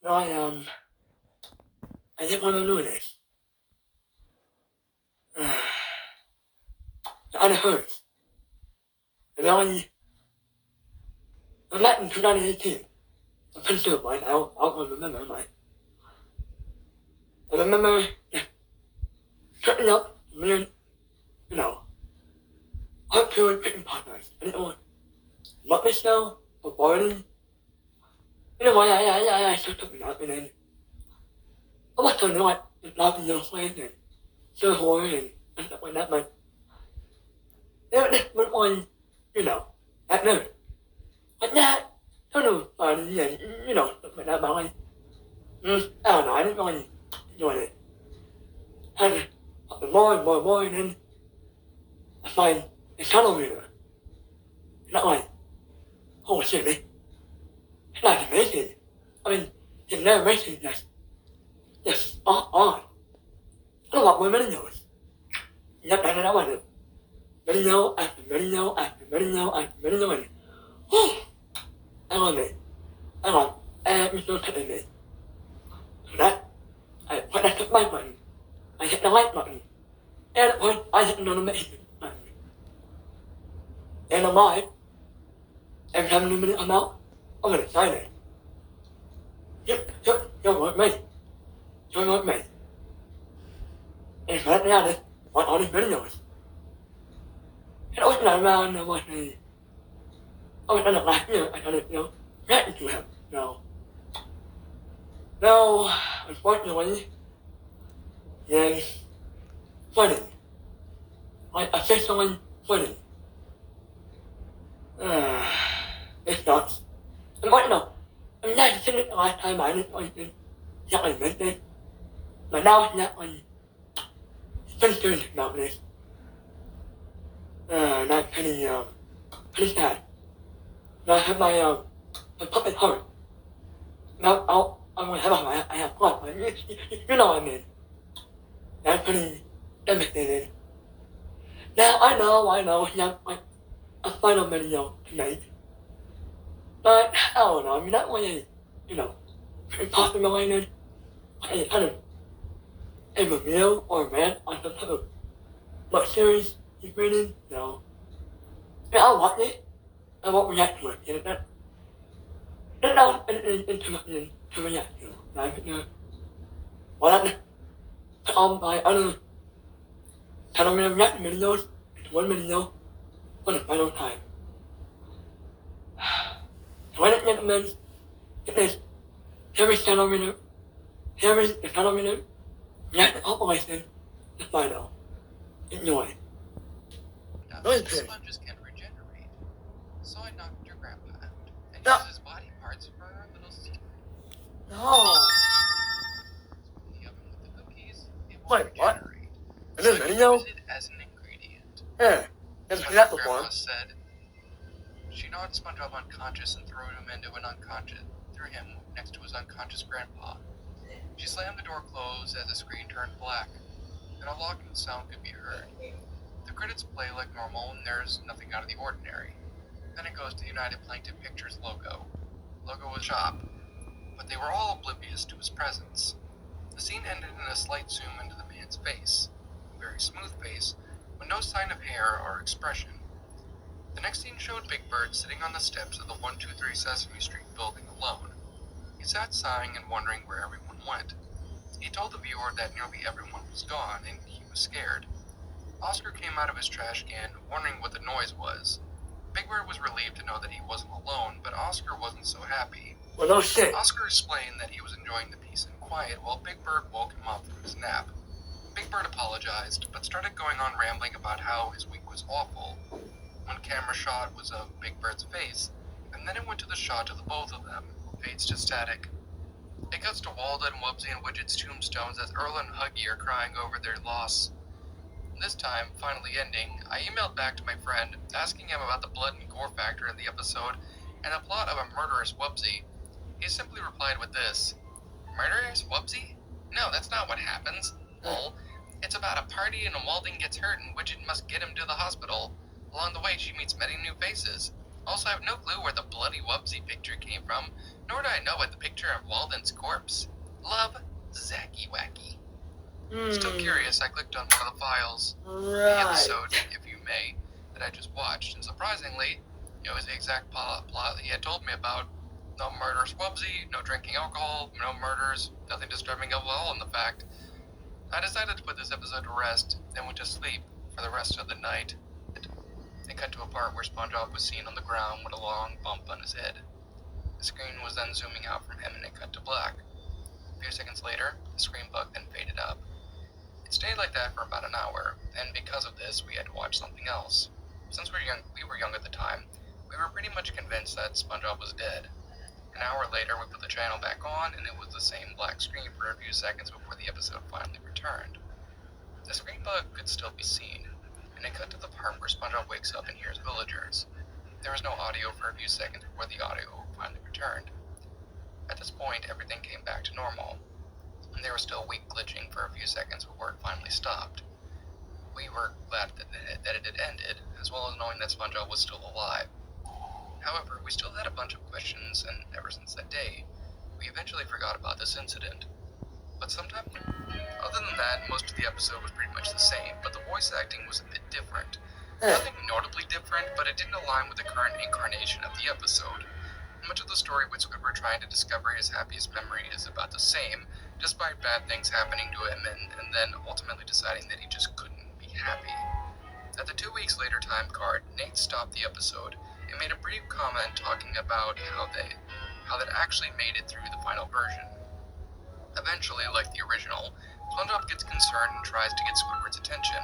I didn't want to do this. It hurts. And I met in 2018. I'm pretty sure, right? I'll remember, right? I remember setting up million, hard-to picking partners. I didn't want what this now, or boiling. I set up that, and then I was to know it, not in your way, and so horror, and stuff like that, but this was one, that note. Like that, sort of fun, and, stuff like that, but I don't know, I didn't really enjoy it. And more, and then I find a tunnel reader. Not like, oh shit, it's like amazing. I mean, the narration just on. I don't want more videos. Yep, that's what I want to do. Video after video after video after video, and I love it. I love every single second of it. So that, when I hit the like button, I hit the like button. And at point, I hit the notification button. And I'm live. Every time a new minute I'm out, I'm gonna sign it. You're with me. You're with me. And for that now, want all these videos. And I was not around, I was done it last year, I done it, reacting to him. No, unfortunately, yes, flooding. Like officially flooding. It sucks. And I'm not saying it the last time I didn't like it, exactly meant it. But now it's not like, it's been serious about this. That's pretty sad. Now I have my puppet heart. Now I'm gonna I have blood, but you know what I mean. That's pretty devastating. Now I know, it's not like a final video tonight. But I don't know, I mean that way, pretty pop related. Kind of a review or rant on some type of what series he's reading, Yeah, I'll watch it. I won't react to it. That's not into to react to. Like, well, that's by other channel react videos to one video for the final time. So I don't recommend it is every channel video, the channel video, react to Compilation, the final. Enjoy. Sponges can regenerate, so I knocked your grandpa out and used his body parts for our little secret. No. In the oven with the cookies, it will Wait, what? regenerate. In So this you video? use it as an ingredient. Yeah, never So seen that your before. grandma said she knocked SpongeBob unconscious and threw him next to his unconscious grandpa. She slammed the door closed as the screen turned black, and a locking sound could be heard. The credits play like normal and there's nothing out of the ordinary. Then it goes to the United Plankton Pictures logo. Logo was shop, but they were all oblivious to his presence. The scene ended in a slight zoom into the man's face, a very smooth face, with no sign of hair or expression. The next scene showed Big Bird sitting on the steps of the 123 Sesame Street building alone. He sat sighing and wondering where everyone went. He told the viewer that nearly everyone was gone and he was scared. Oscar came out of his trash can, wondering what the noise was. Big Bird was relieved to know that he wasn't alone, but Oscar wasn't so happy. Well, no shit. Oscar explained that he was enjoying the peace and quiet while Big Bird woke him up from his nap. Big Bird apologized, but started going on rambling about how his week was awful. One camera shot was of Big Bird's face, and then it went to the shot of the both of them. Fades to static. It cuts to Walden, Wubbsy, and Widget's tombstones as Earl and Huggy are crying over their loss. This time, finally ending, I emailed back to my friend, asking him about the blood and gore factor in the episode and the plot of a murderous Wubbsy. He simply replied with this: "Murderous Wubbsy? No, that's not what happens. Lol. It's about a party and Walden gets hurt and Widget must get him to the hospital. Along the way, she meets many new faces. Also, I have no clue where the bloody Wubsy picture came from, nor do I know what the picture of Walden's corpse. Love, Zacky Wacky. Still curious, I clicked on one of the files, the episode, if you may, that I just watched, and surprisingly, it was the exact plot he had told me about. No murders Wubsy, no drinking alcohol, no murders, nothing disturbing at all in the fact. I decided to put this episode to rest, then went to sleep for the rest of the night. It cut to a part where SpongeBob was seen on the ground with a long bump on his head. The screen was then zooming out from him and it cut to black. A few seconds later, the screen bug then faded up. It stayed like that for about an hour, and because of this, we had to watch something else. Since we were young at the time, we were pretty much convinced that SpongeBob was dead. An hour later, we put the channel back on, and it was the same black screen for a few seconds before the episode finally returned. The screen bug could still be seen, and it cut to the part where SpongeBob wakes up and hears villagers. There was no audio for a few seconds before the audio finally returned. At this point, everything came back to normal, and there was still weak glitching for a few seconds before it finally stopped. We were glad that it had ended, as well as knowing that SpongeBob was still alive. However, we still had a bunch of questions, and ever since that day, we eventually forgot about this incident. But other than that, most of the episode was pretty much the same, but the voice acting was a bit different. Nothing notably different, but it didn't align with the current incarnation of the episode. Much of the story with Squidward trying to discover his happiest memory is about the same, despite bad things happening to him and then ultimately deciding that he just couldn't be happy. At the 2 weeks later time card, Nate stopped the episode and made a brief comment talking about how that actually made it through the final version. Eventually, like the original, SpongeBob gets concerned and tries to get Squidward's attention.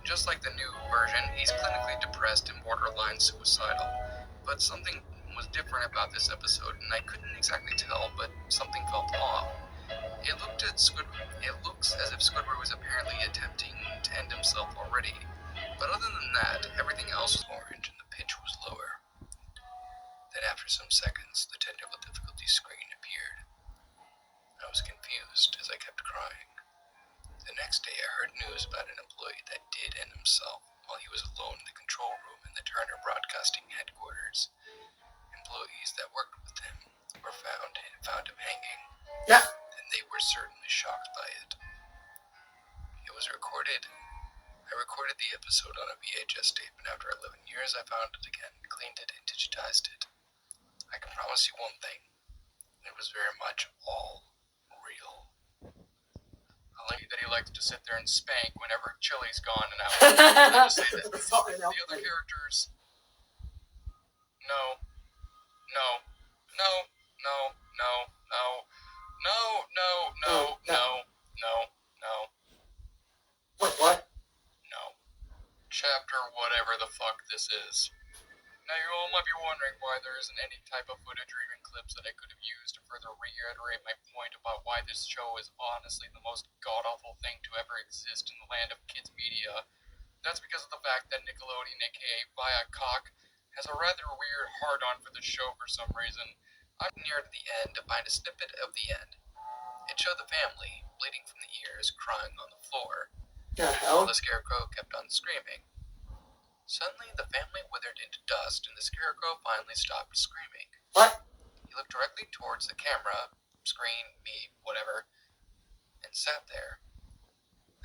Just like the new version, he's clinically depressed and borderline suicidal. But something was different about this episode, and I couldn't exactly tell, but something felt off. It looks as if Squidward was apparently attempting to end himself already. But other than that, everything else was orange and the pitch was lower. Then after some seconds, the technical difficulty screen appeared. I was confused as I kept crying. The next day I heard news about an employee that did end himself while he was alone in the control room in the Turner Broadcasting headquarters. Employees that worked with him were found him hanging, and they were certainly shocked by it. It was recorded. I recorded the episode on a VHS tape, and after 11 years I found it again, cleaned it, and digitized it. I can promise you one thing. It was very much all real. I like that he likes to sit there and spank whenever Chili's gone and out. I just say that the other characters, no, no, no, no, no, no, no, no, no, no, no, no. What? No. Chapter whatever the fuck this is. Now you all might be wondering why there isn't any type of footage or even clips that I could have used to further reiterate my point about why this show is honestly the most god-awful thing to ever exist in the land of kids media. That's because of the fact that Nickelodeon, aka Viacom, has a rather weird hard-on for the show for some reason. I'm near to the end to find a snippet of the end. It showed the family, bleeding from the ears, crying on the floor. The hell? The Scarecrow kept on screaming. Suddenly, the family withered into dust, and the Scarecrow finally stopped screaming. What? He looked directly towards the camera, screen, me, whatever, and sat there.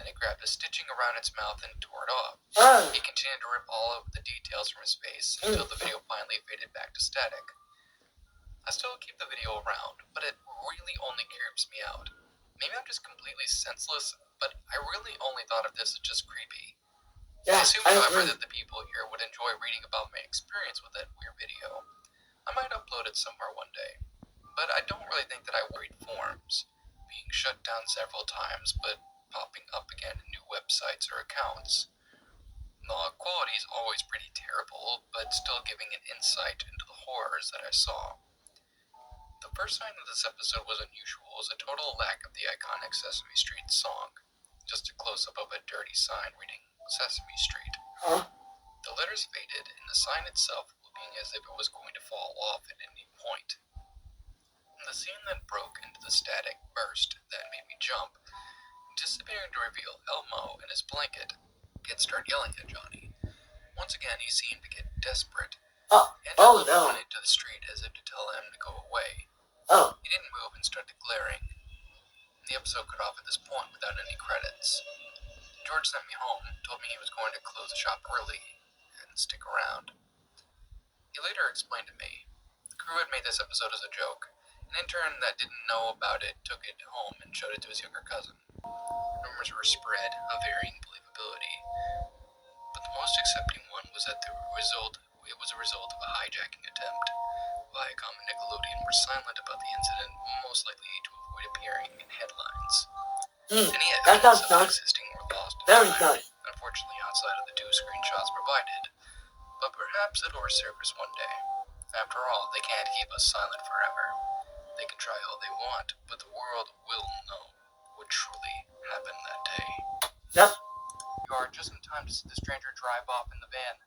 Then he grabbed a stitching around its mouth and tore it off. He continued to rip all of the details from his face until the video finally faded back to static. I still keep the video around, but it really only creeps me out. Maybe I'm just completely senseless, but I really only thought of this as just creepy. I assume, however, that the people here would enjoy reading about my experience with that weird video. I might upload it somewhere one day, but I don't really think that I will read forums, being shut down several times, but popping up again in new websites or accounts. The quality is always pretty terrible, but still giving an insight into the horrors that I saw. The first sign that this episode was unusual was a total lack of the iconic Sesame Street song. Just a close-up of a dirty sign reading Sesame Street. Huh? The letters faded, and the sign itself looking as if it was going to fall off at any point. The scene that broke into the static burst that made me jump, anticipating to reveal Elmo in his blanket. Kids start yelling at Johnny. Once again, he seemed to get desperate. Andy looked pointed to the street as if to tell him to go away. Oh. He didn't move and started glaring. The episode cut off at this point without any credits. George sent me home and told me he was going to close the shop early and stick around. He later explained to me the crew had made this episode as a joke. An intern that didn't know about it took it home and showed it to his younger cousin. Rumors were spread of varying believability, but the most accepting one was that it was a result of a hijacking attempt. Viacom and Nickelodeon were silent about the incident, most likely to avoid appearing in headlines. Any evidence of it existing were lost in time, unfortunately outside of the 2 screenshots provided. But perhaps it'll resurface one day. After all, they can't keep us silent forever. They can try all they want, but the world will know what truly happened that day. Yep. You are just in time to see the stranger drive off in the van.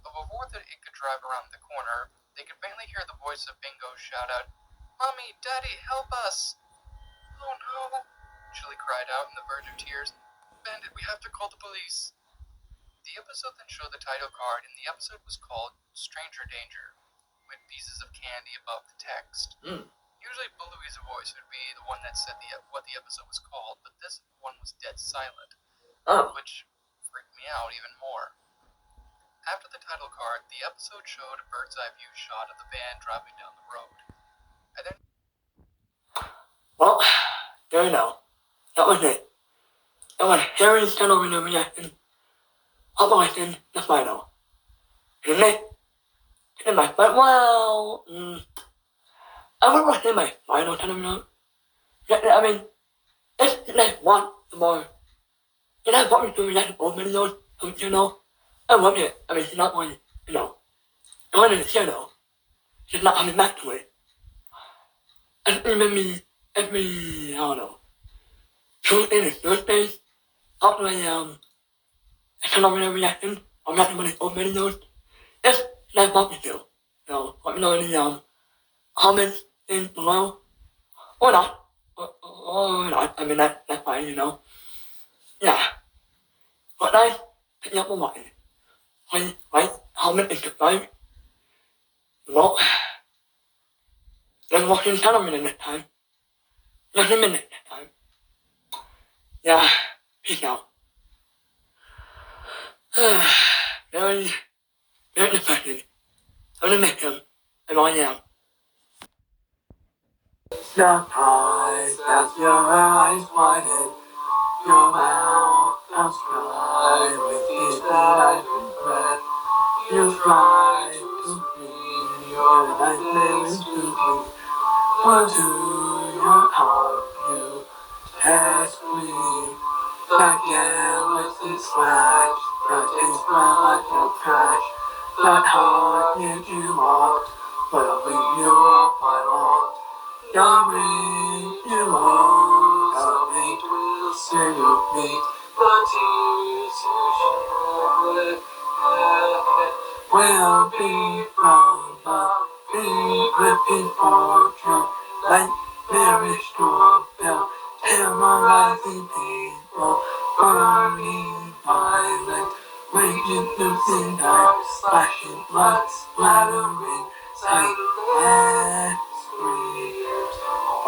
But before it could drive around the corner, they could faintly hear the voice of Bingo shout out, "Mommy, Daddy, help us!" "Oh no!" Chili cried out on the verge of tears. "Bandit, we have to call the police." The episode then showed the title card, and the episode was called Stranger Danger, with pieces of candy above the text. Usually Bluey's voice would be the one that said what the episode was called, but this one was dead silent, which freaked me out even more. After the title card, the episode showed a bird's eye view shot of the van driving down the road. Well, there you know. That was it. It was Harry's television reaction. Compilation, the final. And then, well, I would watch my final television. I mean, if they want the more, and I want me to react to old videos from the channel, I want it. I mean, she's not one, I wanted the channel. She's not coming back to it. And every, I don't know, Tuesday and Thursdays, after my, television reaction, I'm not doing old videos. If they want me to, let me know in the, comments in below, or not, or not. I mean, that's fine, Yeah. But I pick up a line. Please like, comment, and subscribe. Well, let's watch in television next time. Just a minute next time. Yeah, peace out. Very depressing. I'm gonna miss him, and I am. Sometimes as your eyes widen, your mouth outside with each night and breath. You try to feel your nightmares to me. But to your heart you test me. That galaxy slash, that is my like a crash. That heart that you want will leave you off my lawn. Darling, you are coming to save me. The tears you shed will be from the ripping fortune, like very strong bell, terrorizing people, burning violent, raging through the night, splashing blood, splattering, silent screams.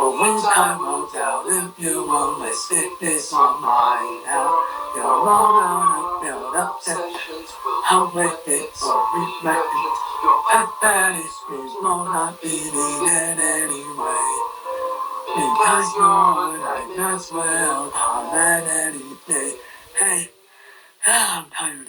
Oh, when time rolls out, if you only stick this on mine now, you're all out of build-up sessions, how break it or reflecting. Your pathetic screams will not be needed anyway, because your nightmares will come at any day. Hey, I'm tired.